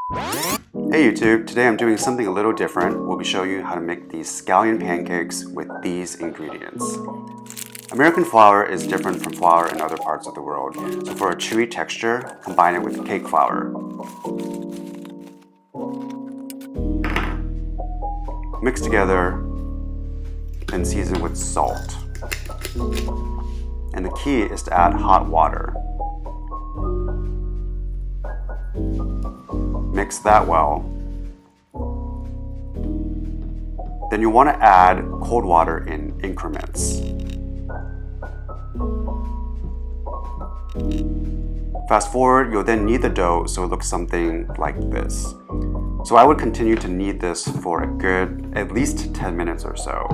Hey YouTube, today I'm doing something a little different. We'll be showing you how to make these scallion pancakes with these ingredients. American flour is different from flour in other parts of the world, so for a chewy texture, combine it with cake flour. Mix together, then season with salt. And the key is to add hot water. Mix that well. Then you want to add cold water in increments. Fast forward, you'll then knead the dough so it looks something like this. So I would continue to knead this for a good at least 10 minutes or so.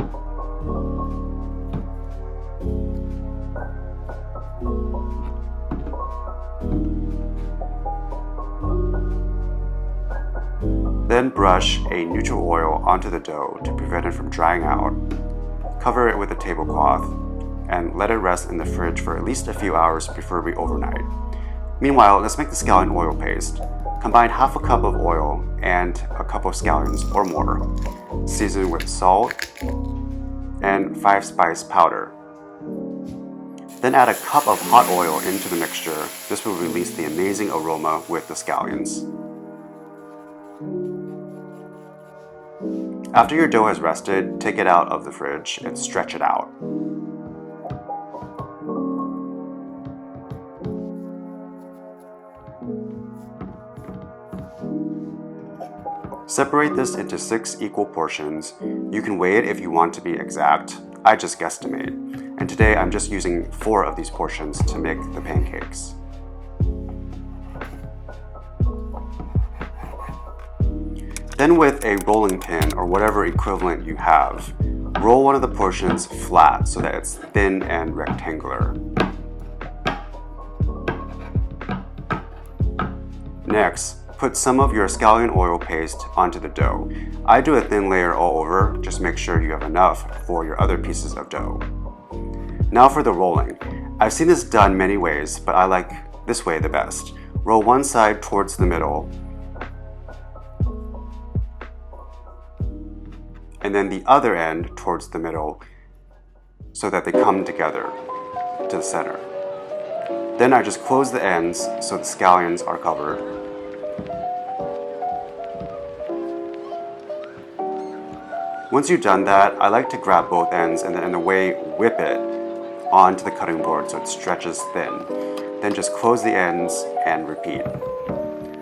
Then brush a neutral oil onto the dough to prevent it from drying out. Cover it with a tablecloth and let it rest in the fridge for at least a few hours, preferably overnight. Meanwhile, let's make the scallion oil paste. Combine half a cup of oil and a cup of scallions or more. Season with salt and 5-spice powder. Then add a cup of hot oil into the mixture. This will release the amazing aroma with the scallions. After your dough has rested, take it out of the fridge and stretch it out. Separate this into 6 equal portions. You can weigh it if you want to be exact. I just guesstimate. And today I'm just using 4 of these portions to make the pancakes. Then with a rolling pin or whatever equivalent you have, roll one of the portions flat so that it's thin and rectangular. Next, put some of your scallion oil paste onto the dough. I do a thin layer all over, just make sure you have enough for your other pieces of dough. Now for the rolling. I've seen this done many ways, but I like this way the best. Roll one side towards the middle, and then the other end towards the middle so that they come together to the center. Then I just close the ends so the scallions are covered. Once you've done that, I like to grab both ends and then in a way whip it onto the cutting board so it stretches thin. Then just close the ends and repeat.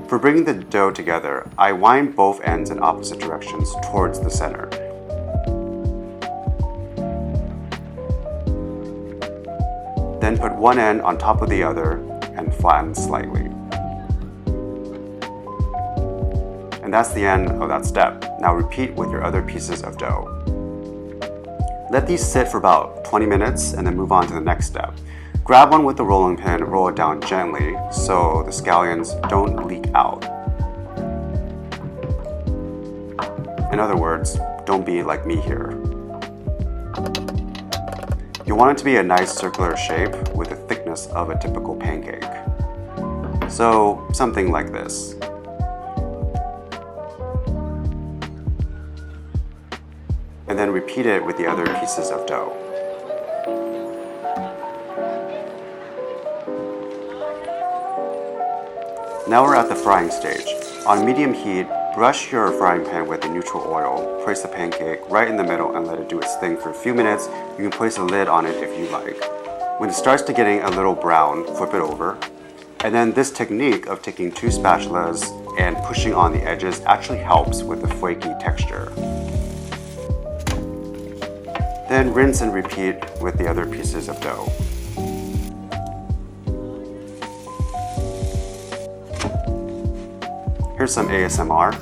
For bringing the dough together, I wind both ends in opposite directions towards the center. Then put one end on top of the other and flatten slightly. And that's the end of that step. Now repeat with your other pieces of dough. Let these sit for about 20 minutes and then move on to the next step. Grab one with the rolling pin, roll it down gently so the scallions don't leak out. In other words, don't be like me here. You want it to be a nice circular shape with the thickness of a typical pancake. So something like this. And then repeat it with the other pieces of dough. Now we're at the frying stage. On medium heat, brush your frying pan with a neutral oil, place the pancake right in the middle and let it do its thing for a few minutes. You can place a lid on it if you like. When it starts to getting a little brown, flip it over. And then this technique of taking 2 spatulas and pushing on the edges actually helps with the flaky texture. Then rinse and repeat with the other pieces of dough. Here's some ASMR.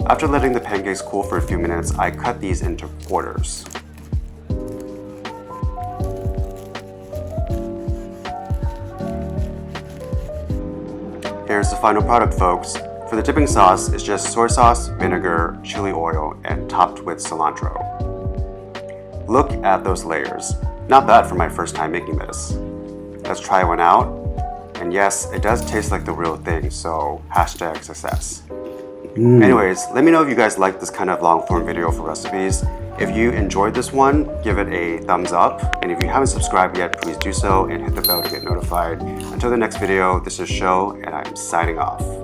After letting the pancakes cool for a few minutes, I cut these into quarters. Here's the final product, folks. For the dipping sauce, it's just soy sauce, vinegar, chili oil, and topped with cilantro. Look at those layers. Not bad for my first time making this. Let's try one out And yes, it does taste like the real thing, so hashtag success. Anyways, let me know if you guys like this kind of long form video for recipes. If you enjoyed this one, give it a thumbs up. And if you haven't subscribed yet, please do so and hit the bell to get notified. Until the next video, this is Sho, and I'm signing off.